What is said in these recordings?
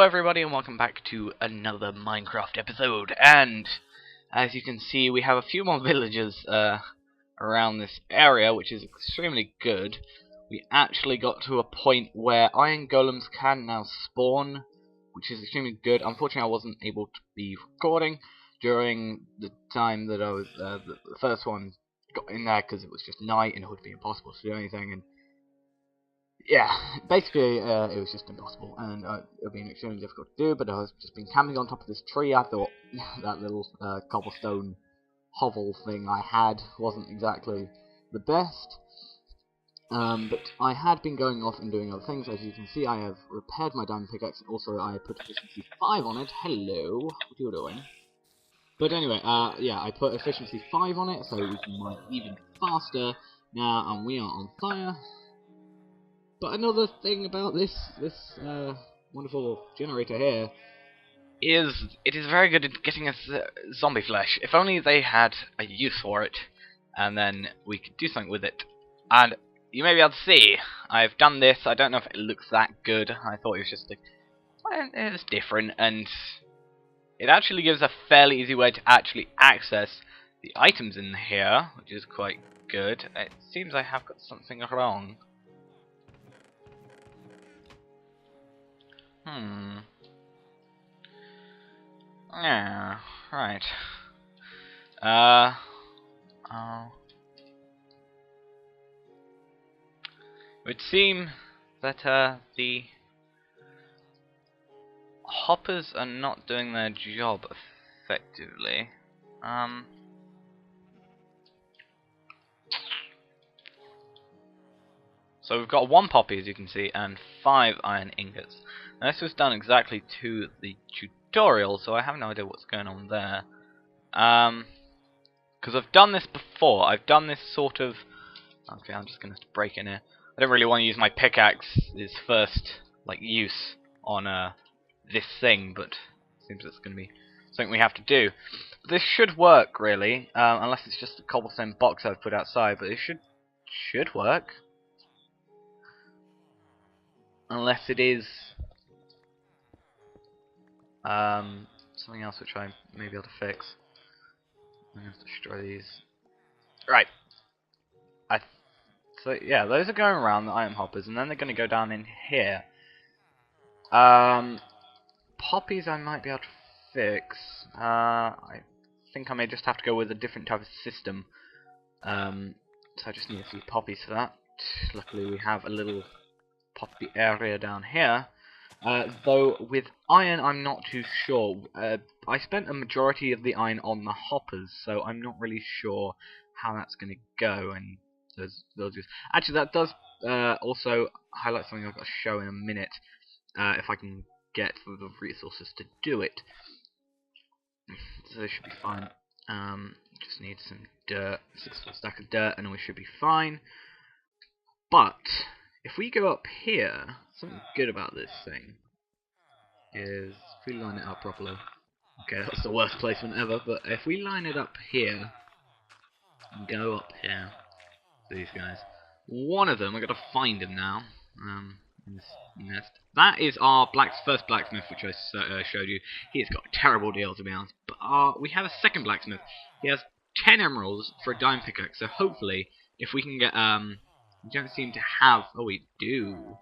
everybody, and welcome back to another Minecraft episode. And as you can see, we have a few more villagers around this area, which is extremely good. We actually got to a point where iron golems can now spawn, which is extremely good. Unfortunately, I wasn't able to be recording during the time that I was the first one got in there because it was just night and it would be impossible to do anything. And yeah, basically it was just impossible, and it would be extremely difficult to do, but I was just been camping on top of this tree. I thought that little cobblestone hovel thing I had wasn't exactly the best, but I had been going off and doing other things. As you can see, I have repaired my diamond pickaxe. Also, I put efficiency 5 on it. Hello, what are you doing? But anyway, yeah, I put efficiency 5 on it, so we can mine even faster now, and we are on fire. But another thing about this wonderful generator here is it is very good at getting us zombie flesh. If only they had a use for it, and then we could do something with it. And you may be able to see, I've done this. I don't know if it looks that good. I thought it was just it was different, and it actually gives a fairly easy way to actually access the items in here, which is quite good. It seems I have got something wrong. Yeah, right. It would seem that the hoppers are not doing their job effectively. So we've got 1 poppy, as you can see, and 5 iron ingots. Now this was done exactly to the tutorial, so I have no idea what's going on there. Because I've done this before. I've done this sort of... Okay, I'm just going to break in here. I don't really want to use my pickaxe's first use on this thing, but it seems it's going to be something we have to do. But this should work, really, unless it's just a cobblestone box I've put outside, but it should work. Unless it is something else which I may be able to fix. I'm going to have to destroy these. Right. So yeah, those are going around the iron hoppers, and then they're going to go down in here. Poppies I might be able to fix. I think I may just have to go with a different type of system. So I just need a few poppies for that. Luckily we have a little poppy area down here. Though with iron I'm not too sure. I spent a majority of the iron on the hoppers, so I'm not really sure how that's going to go. And actually that does also highlight something I've got to show in a minute, if I can get the resources to do it. So this should be fine. Just need some dirt, 6 stack of dirt, and we should be fine. But if we go up here, something good about this thing is if we line it up properly. Okay, that's the worst placement ever, but if we line it up here and go up here, these guys, one of them, I've got to find him now, in this nest. That is our first blacksmith, which I showed you. He has got a terrible deal, to be honest. But we have a second blacksmith. He has 10 emeralds for a diamond pickaxe, so hopefully, if we can get, we don't seem to have, oh we do,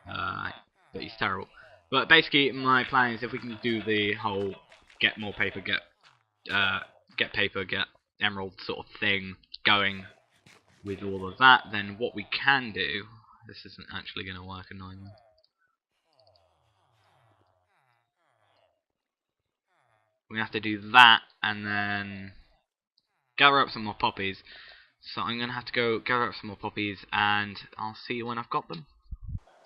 but he's terrible. But basically, my plan is if we can do the whole get more paper, get paper, get emerald sort of thing going with all of that, then what we can do, this isn't actually going to work annoyingly. We have to do that and then gather up some more poppies. So I'm going to have to go gather up some more poppies, and I'll see you when I've got them.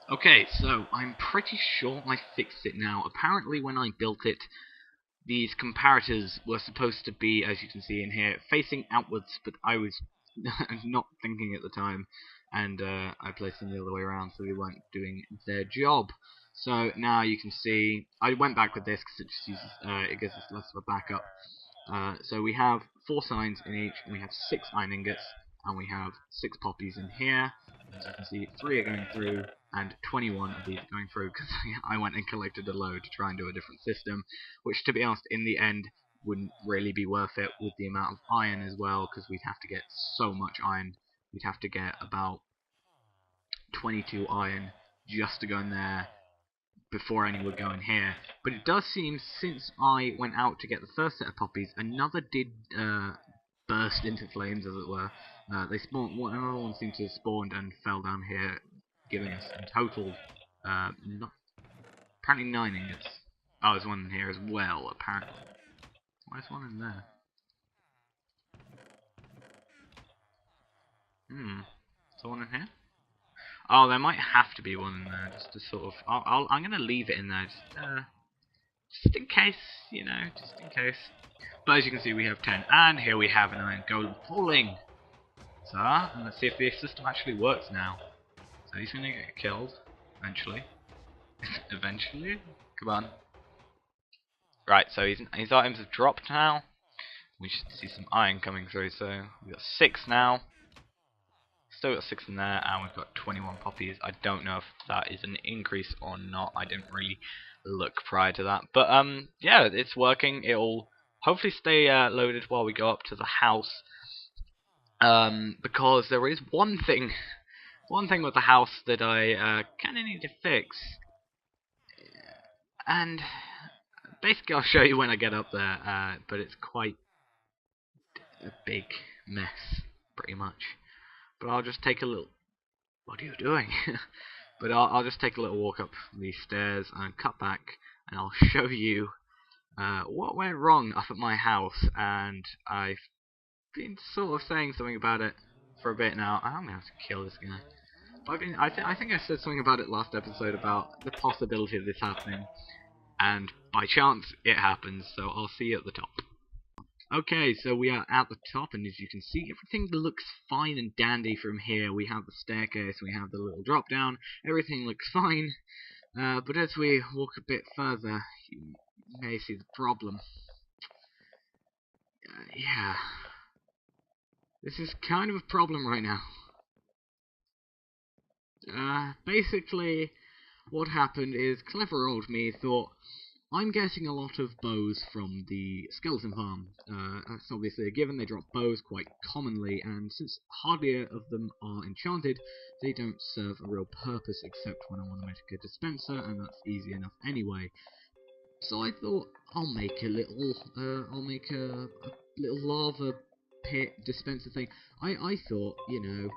Okay, so I'm pretty sure I fixed it now. Apparently when I built it, these comparators were supposed to be, as you can see in here, facing outwards, but I was not thinking at the time, and I placed them the other way around, so they weren't doing their job. So now you can see, I went back with this because it just uses, it gives us less of a backup. So we have 4 signs in each, and we have 6 iron ingots, and we have 6 poppies in here. As you can see, 3 are going through, and 21 of these are going through because I went and collected a load to try and do a different system, which, to be honest, in the end wouldn't really be worth it with the amount of iron as well, because we'd have to get so much iron. We'd have to get about 22 iron just to go in there before any would go in here. But it does seem, since I went out to get the first set of poppies, another did burst into flames, as it were. They spawned. Another one seemed to have spawned and fell down here, giving us in total apparently 9 ingots. Oh, there's one in here as well, apparently. Why is one in there? Is there one in here? Oh, there might have to be one in there, just to sort of... I'm gonna leave it in there, just in case, you know, just in case. But as you can see, we have 10, and here we have an iron golem falling. So, let's see if the system actually works now. So he's gonna get killed, eventually. Eventually? Come on. Right, so his items have dropped now. We should see some iron coming through, so we've got 6 now. Still got 6 in there, and we've got 21 poppies. I don't know if that is an increase or not. I didn't really look prior to that. But, yeah, it's working. It'll hopefully stay loaded while we go up to the house. Because there is one thing with the house that I kind of need to fix. And basically I'll show you when I get up there, but it's quite a big mess, pretty much. But I'll just take a little... What are you doing? But I'll just take a little walk up these stairs and cut back, and I'll show you what went wrong up at my house. And I've been sort of saying something about it for a bit now. I'm gonna have to kill this guy. I think I said something about it last episode about the possibility of this happening, and by chance it happens. So I'll see you at the top. Okay, so we are at the top, and as you can see, everything looks fine and dandy from here. We have the staircase, we have the little drop down, everything looks fine. But as we walk a bit further, you may see the problem. Yeah. This is kind of a problem right now. Basically, what happened is, clever old me thought, I'm getting a lot of bows from the skeleton farm. That's obviously a given. They drop bows quite commonly, and since hardly of them are enchanted, they don't serve a real purpose except when I want to make a dispenser, and that's easy enough anyway. So I thought I'll make a little lava pit dispenser thing. I thought, you know,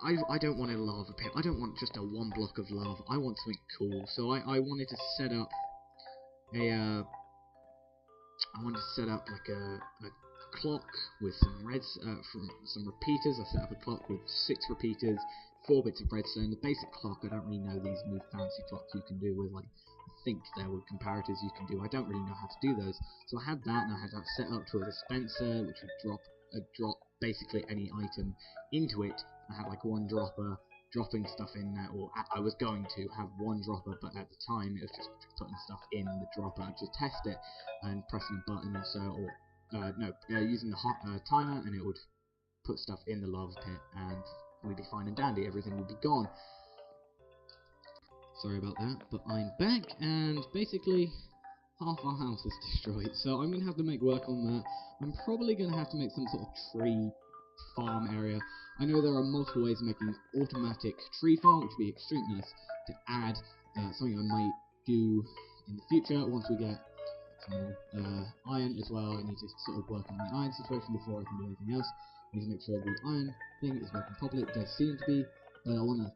I don't want a lava pit. I don't want just a one block of lava. I want something cool. So I wanted to set up like a clock with some some repeaters. I set up a clock with 6 repeaters, 4 bits of redstone. The basic clock, I don't really know these new fancy clocks you can do with, like, I think there were comparators you can do. I don't really know how to do those. So I had that, and I had that set up to a dispenser, which would drop basically any item into it. I had like one dropper dropping stuff in there, or I was going to have one dropper, but at the time it was just putting stuff in the dropper to test it and pressing a button or so, or using the timer, and it would put stuff in the lava pit, and we'd be fine and dandy. Everything would be gone. Sorry about that, but I'm back, and basically half our house is destroyed, so I'm going to have to make work on that. I'm probably going to have to make some sort of tree farm area. I know there are multiple ways of making automatic tree farm, which would be extremely nice to add. Something I might do in the future once we get some iron as well. I need to sort of work on the iron situation before I can do anything else. I need to make sure the iron thing is working properly. It does seem to be, but I want to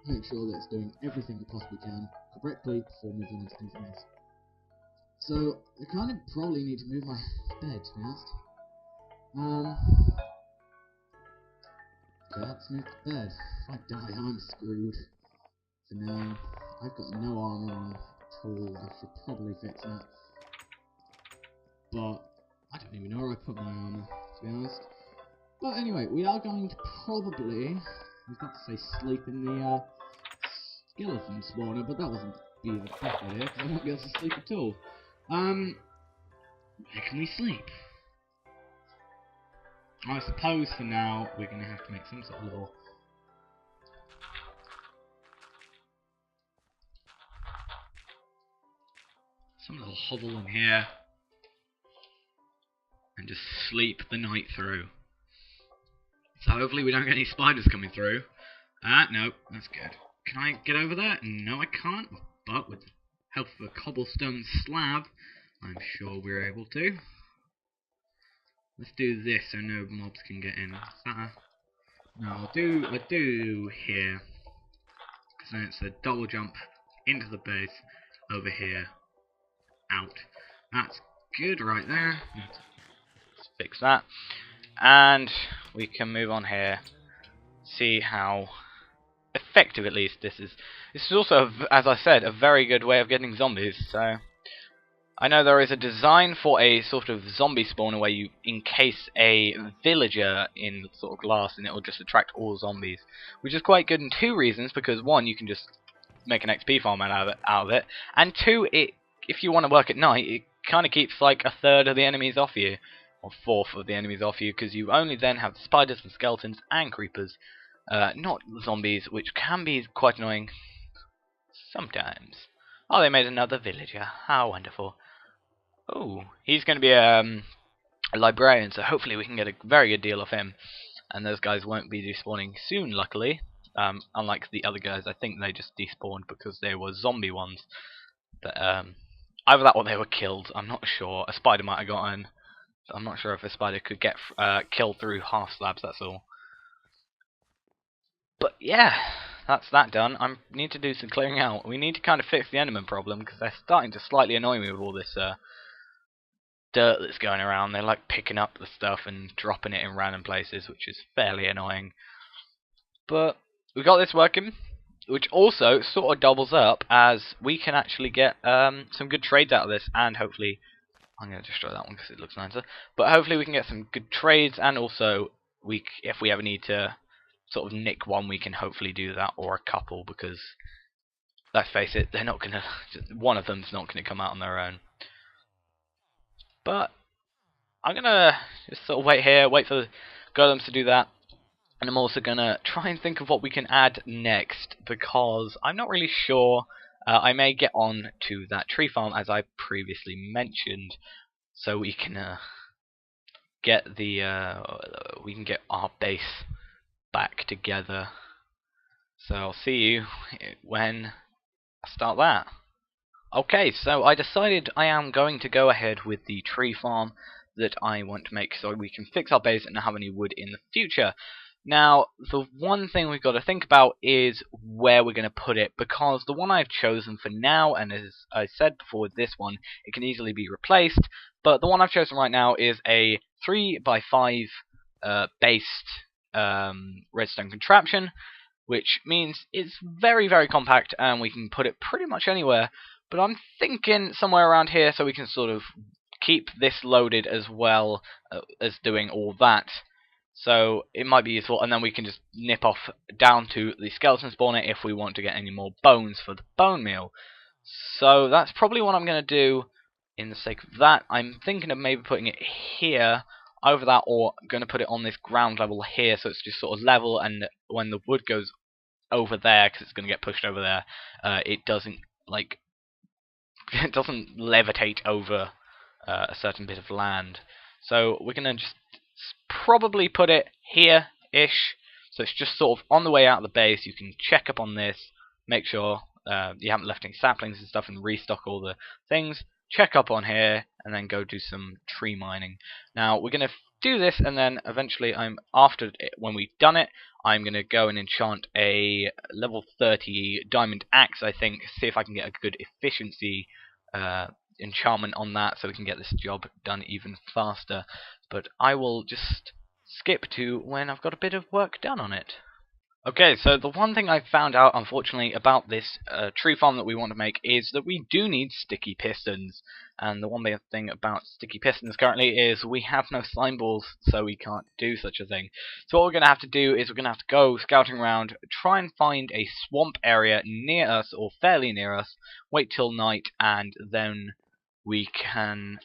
make sure that it's doing everything it possibly can correctly before moving on to anything else. So, I kind of probably need to move my bed, to be honest. Okay, let's move the bed. If I die, I'm screwed. For now, I've got no armor on at all. I should probably fix that. But, I don't even know where I put my armor, to be honest. But anyway, we are going to probably, I was about to say sleep in the skeleton spawner, but that wasn't be the best idea, because I won't be able to sleep at all. Where can we sleep? I suppose for now we're going to have to make some sort of little some little hovel in here and just sleep the night through. So hopefully we don't get any spiders coming through. No, that's good. Can I get over there? No, I can't. But with the help of a cobblestone slab, I'm sure we're able to. Let's do this so no mobs can get in. No, I'll do here. Because then it's a double jump into the base, over here, out. That's good right there. Let's fix that. And we can move on here. See how effective, at least, this is. This is also, as I said, a very good way of getting zombies. So I know there is a design for a sort of zombie spawner where you encase a villager in sort of glass and it will just attract all zombies, which is quite good in two reasons. Because one, you can just make an XP farm out of it, and two, if you want to work at night, it kind of keeps like a third of the enemies off you, or fourth of the enemies off you, because you only then have spiders and skeletons and creepers, not zombies, which can be quite annoying sometimes. Oh, they made another villager. How wonderful. Oh, he's going to be a librarian, so hopefully we can get a very good deal of him. And those guys won't be despawning soon, luckily. Unlike the other guys, I think they just despawned because they were zombie ones. But either that or they were killed. I'm not sure. A spider might have gotten. I'm not sure if a spider could get killed through half slabs. That's all. But yeah, that's that done. I need to do some clearing out. We need to kind of fix the Enderman problem because they're starting to slightly annoy me with all this dirt that's going around. They're like picking up the stuff and dropping it in random places, which is fairly annoying. But we got this working, which also sort of doubles up as we can actually get some good trades out of this, and hopefully I'm going to destroy that one because it looks nicer. But hopefully we can get some good trades, and also if we ever need to sort of nick one, we can hopefully do that, or a couple, because let's face it, they're not going to. One of them's not going to come out on their own. But I'm going to just sort of wait here, wait for the golems to do that. And I'm also going to try and think of what we can add next, because I'm not really sure. I may get on to that tree farm, as I previously mentioned, so we can get our base back together. So I'll see you when I start that. Okay, so I decided I am going to go ahead with the tree farm that I want to make so we can fix our base and not have any wood in the future. Now, the one thing we've got to think about is where we're going to put it, because the one I've chosen for now, and as I said before with this one, it can easily be replaced, but the one I've chosen right now is a 3x5 based redstone contraption, which means it's very, very compact and we can put it pretty much anywhere. But I'm thinking somewhere around here so we can sort of keep this loaded as well as doing all that. So it might be useful, and then we can just nip off down to the skeleton spawner if we want to get any more bones for the bone meal. So that's probably what I'm going to do in the sake of that. I'm thinking of maybe putting it here, over that, or going to put it on this ground level here so it's just sort of level, and when the wood goes over there, because it's going to get pushed over there, it doesn't, like, it doesn't levitate over a certain bit of land. So we're going to just probably put it here-ish, so it's just sort of on the way out of the base. You can check up on this, make sure you haven't left any saplings and stuff, and restock all the things. Check up on here, and then go do some tree mining. Now we're going to do this, and then eventually, when we've done it, I'm going to go and enchant a level 30 diamond axe, I think, see if I can get a good efficiency enchantment on that, so we can get this job done even faster. But I will just skip to when I've got a bit of work done on it. Okay, so the one thing I found out, unfortunately, about this tree farm that we want to make is that we do need sticky pistons. And the one big thing about sticky pistons currently is we have no slime balls, so we can't do such a thing. So what we're going to have to do is we're going to have to go scouting around, try and find a swamp area near us, or fairly near us, wait till night, and then we can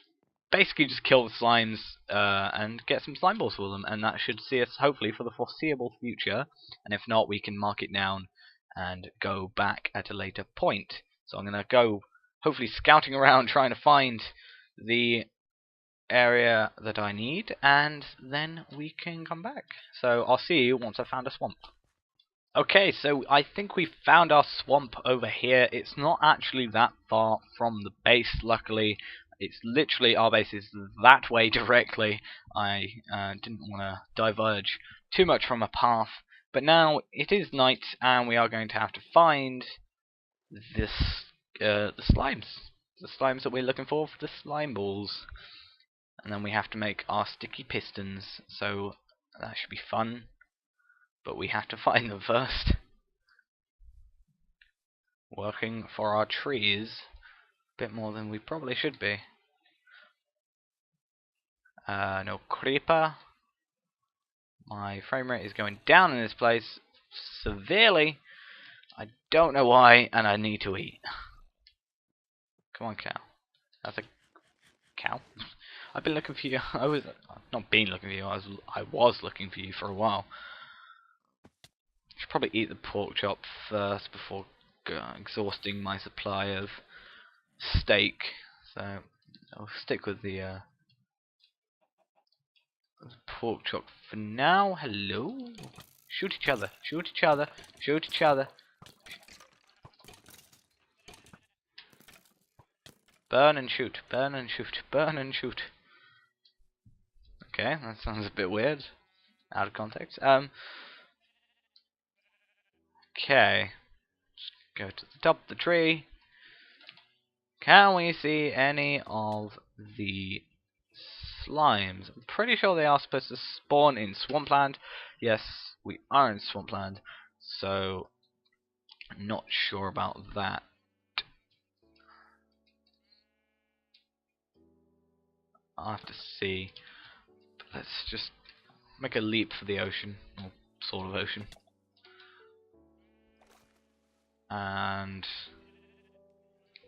basically just kill the slimes and get some slime balls for them, and that should see us hopefully for the foreseeable future. And if not, we can mark it down and go back at a later point. So I'm going to go hopefully scouting around trying to find the area that I need, and then we can come back. So I'll see you once I've found a swamp. Okay, so I think we found our swamp over here. It's not actually that far from the base, luckily. It's literally, our base is that way directly. I didn't want to diverge too much from a path. But now it is night, and we are going to have to find this, the slimes. The slimes that we're looking for the slime balls. And then we have to make our sticky pistons, so that should be fun. But we have to find them first. Working for our trees a bit more than we probably should be. No creeper. My frame rate is going down in this place severely. I don't know why, and I need to eat. Come on, cow. That's a cow. I've been looking for you. I was not been looking for you. I was looking for you for a while. Should probably eat the pork chop first before exhausting my supply of steak. So I'll stick with the pork chop for now. Hello. Shoot each other. Shoot each other. Shoot each other. Burn and shoot. Burn and shoot. Burn and shoot. Okay, that sounds a bit weird. Out of context. Okay. Let's go to the top of the tree. Can we see any of the slimes? I'm pretty sure they are supposed to spawn in swampland. Yes, we are in swampland. So, I'm not sure about that. I'll have to see. But let's just make a leap for the ocean. Or sort of ocean. And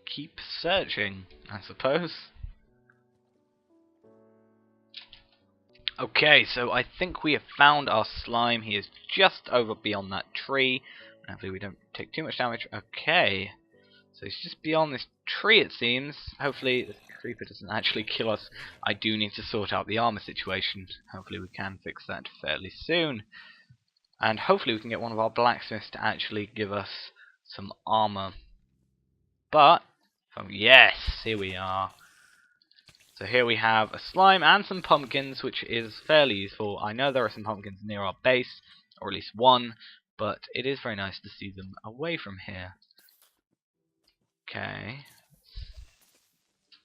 keep searching, I suppose. Okay, so I think we have found our slime. He is just over beyond that tree. Hopefully we don't take too much damage. Okay, so he's just beyond this tree, it seems. Hopefully the creeper doesn't actually kill us. I do need to sort out the armor situation. Hopefully we can fix that fairly soon. And hopefully we can get one of our blacksmiths to actually give us some armor. But, oh yes, here we are. So here we have a slime and some pumpkins, which is fairly useful. I know there are some pumpkins near our base, or at least one, but it is very nice to see them away from here. Okay.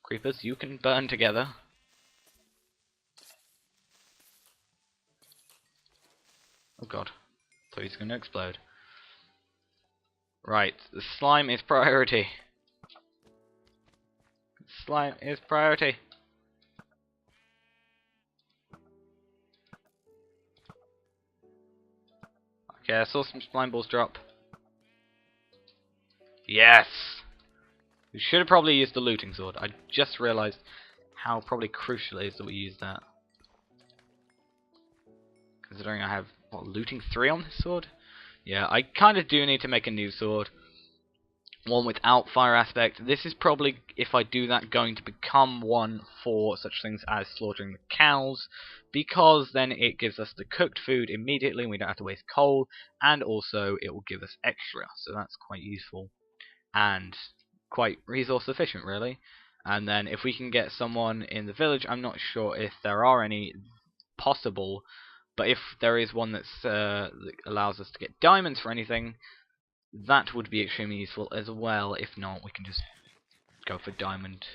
Creepers, you can burn together. Oh god. So he's going to explode. Right, the slime is priority. Slime is priority. Okay, I saw some slime balls drop. Yes! We should have probably used the looting sword. I just realised how probably crucial it is that we use that. Considering I have, what, looting 3 on this sword? Yeah, I kind of do need to make a new sword. One without fire aspect. This is probably, if I do that, going to become one for such things as slaughtering the cows, because then it gives us the cooked food immediately and we don't have to waste coal, and also it will give us extra, so that's quite useful and quite resource efficient, really. And then if we can get someone in the village, I'm not sure if there are any possible, but if there is one that allows us to get diamonds for anything, that would be extremely useful as well. If not, we can just go for diamond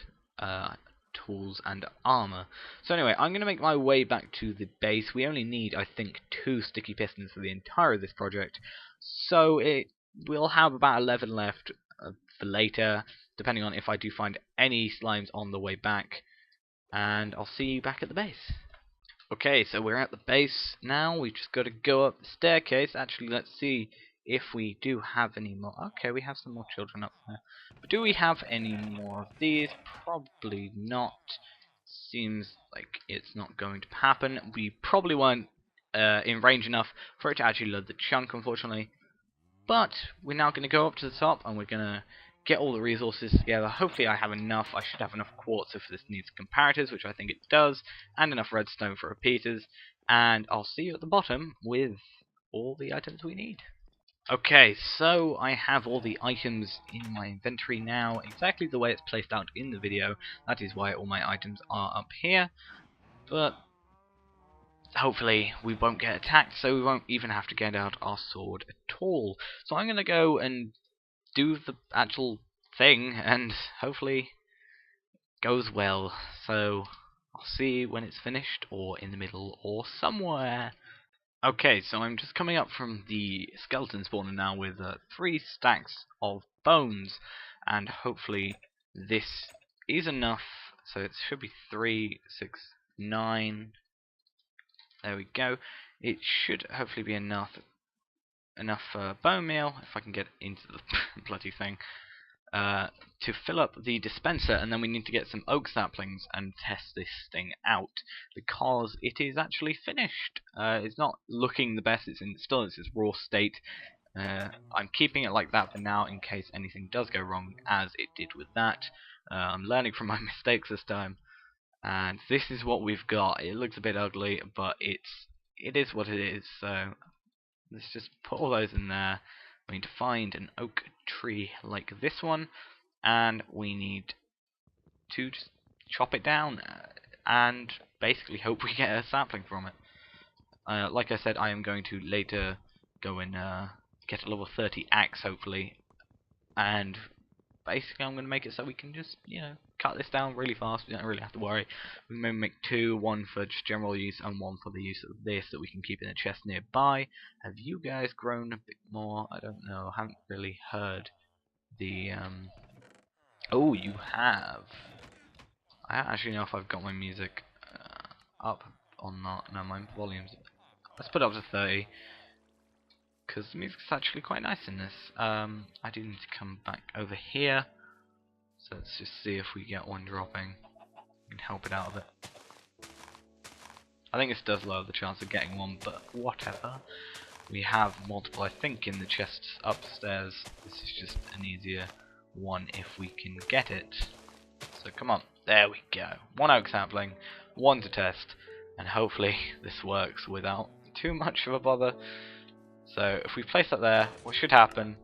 tools and armor. So anyway, I'm going to make my way back to the base. We only need, I think, 2 sticky pistons for the entire of this project, so we'll have about 11 left for later, depending on if I do find any slimes on the way back. And I'll see you back at the base. Okay, so we're at the base now. We've just got to go up the staircase. Actually, let's see if we do have any more. Okay, we have some more children up there. But do we have any more of these? Probably not. Seems like it's not going to happen. We probably weren't in range enough for it to actually load the chunk, unfortunately. But we're now going to go up to the top and we're going to get all the resources together. Hopefully I have enough. I should have enough quartz if this needs comparators, which I think it does, and enough redstone for repeaters. And I'll see you at the bottom with all the items we need. Okay, so I have all the items in my inventory now, exactly the way it's placed out in the video. That is why all my items are up here. But hopefully we won't get attacked, so we won't even have to get out our sword at all. So I'm going to go and do the actual thing, and hopefully it goes well. So I'll see when it's finished, or in the middle, or somewhere. Okay, so I'm just coming up from the skeleton spawner now with 3 stacks of bones, and hopefully this is enough. So it should be 3, 6, 9. There we go. It should hopefully be enough bone meal, if I can get into the bloody thing, to fill up the dispenser, and then we need to get some oak saplings and test this thing out, because it is actually finished. It's not looking the best, it's still in its raw state. I'm keeping it like that for now in case anything does go wrong, as it did with that. I'm learning from my mistakes this time, and this is what we've got. It looks a bit ugly, but it is what it is. So let's just put all those in there. We need to find an oak tree like this one, and we need to just chop it down and basically hope we get a sapling from it. Like I said, I am going to later go and get a level 30 axe, hopefully, and basically I'm going to make it so we can just, cut this down really fast. We don't really have to worry. We may make 2, one for just general use and one for the use of this that we can keep in a chest nearby. Have you guys grown a bit more? I don't know. I haven't really heard the Oh, you have. I don't actually know if I've got my music up or not. No, my volume's. Let's put it up to 30. Because the music's actually quite nice in this. I do need to come back over here. So let's just see if we get one dropping. We can help it out of it. I think this does lower the chance of getting one, but whatever. We have multiple, I think, in the chests upstairs. This is just an easier one if we can get it. So come on, there we go. 1 oak sapling, 1 to test, and hopefully this works without too much of a bother. So if we place that there, what should happen?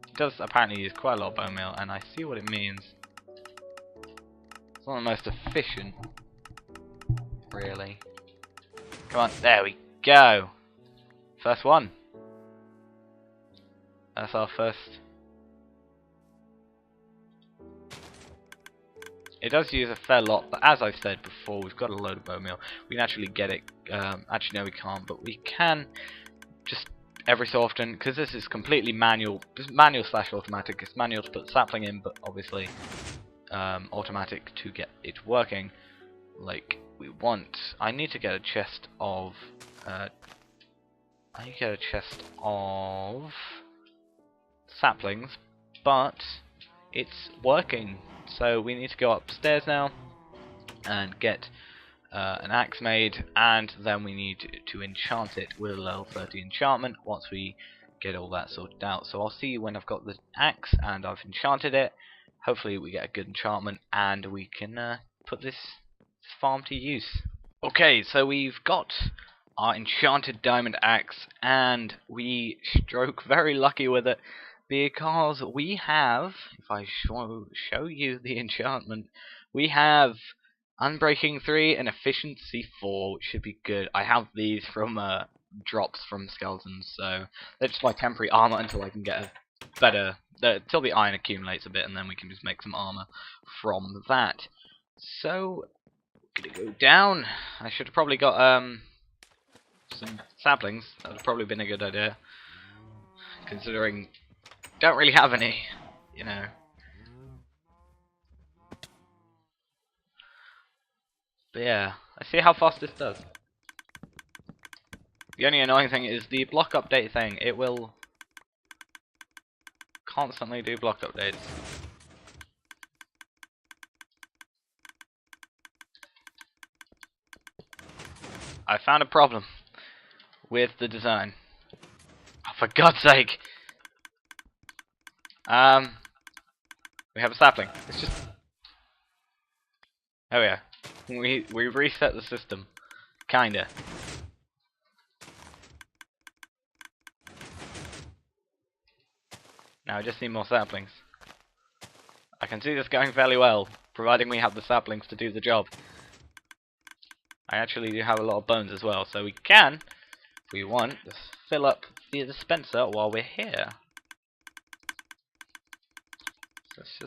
It does apparently use quite a lot of bone meal, and I see what it means. It's not the most efficient, really. Come on, there we go. First one. That's our first. It does use a fair lot, but as I've said before, we've got a load of bone meal. We can actually get it. Actually, no, we can't, but we can just every so often, because this is completely manual. Manual / automatic. It's manual to put sapling in, but obviously automatic to get it working like we want. I need to get a chest of. I need to get a chest of saplings, but it's working. So we need to go upstairs now and get an axe made, and then we need to enchant it with a level 30 enchantment once we get all that sorted out. So I'll see you when I've got the axe and I've enchanted it. Hopefully we get a good enchantment and we can put this farm to use. Okay, so we've got our enchanted diamond axe, and we stroke very lucky with it, because we have, if I show you the enchantment, we have Unbreaking 3 and Efficiency 4, which should be good. I have these from drops from skeletons, so they're just my temporary armor until I can get a better, till the iron accumulates a bit, and then we can just make some armor from that. So, gonna go down. I should have probably got some saplings. That would have probably been a good idea, considering don't really have any, But yeah, let's see how fast this does. The only annoying thing is the block update thing. It will constantly do block updates. I found a problem. with the design. Oh, for God's sake! We have a sapling. It's just... Oh yeah. We reset the system. Kinda. Now I just need more saplings. I can see this going fairly well, providing we have the saplings to do the job. I actually do have a lot of bones as well, so we can, if we want, just fill up the dispenser while we're here. So it's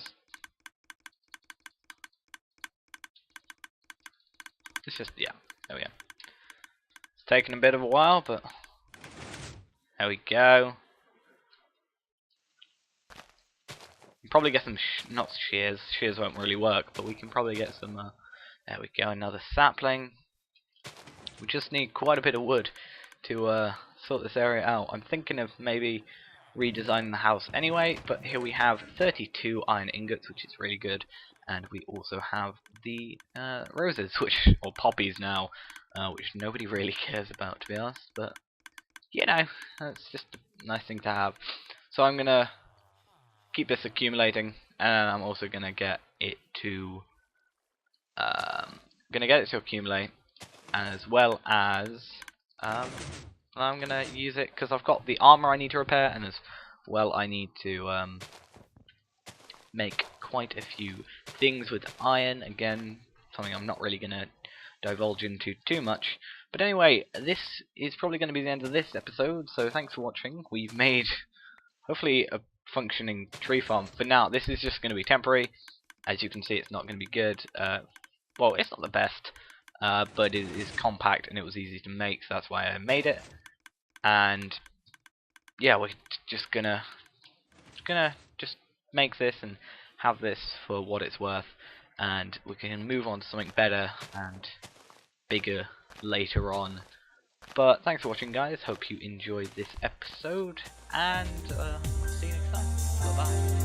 just, yeah, there we go. It's taken a bit of a while, but there we go. Probably get some, not shears. Shears won't really work, but we can probably get some. There we go, another sapling. We just need quite a bit of wood to sort this area out. I'm thinking of maybe redesigning the house anyway, but here we have 32 iron ingots, which is really good, and we also have the roses, or poppies now, which nobody really cares about, to be honest. But you know, that's just a nice thing to have. So I'm gonna keep this accumulating, and I'm also gonna get it to accumulate, as well as I'm gonna use it because I've got the armor I need to repair, and as well I need to make quite a few things with iron. Again, something I'm not really gonna divulge into too much. But anyway, this is probably going to be the end of this episode, so thanks for watching. We've made hopefully a functioning tree farm. For now, this is just going to be temporary. As you can see, it's not going to be good. Well, it's not the best, but it is compact and it was easy to make, so that's why I made it. And yeah, we're just gonna make this and have this for what it's worth, and we can move on to something better and bigger later on. But thanks for watching, guys. Hope you enjoyed this episode, and see you next time. Bye bye.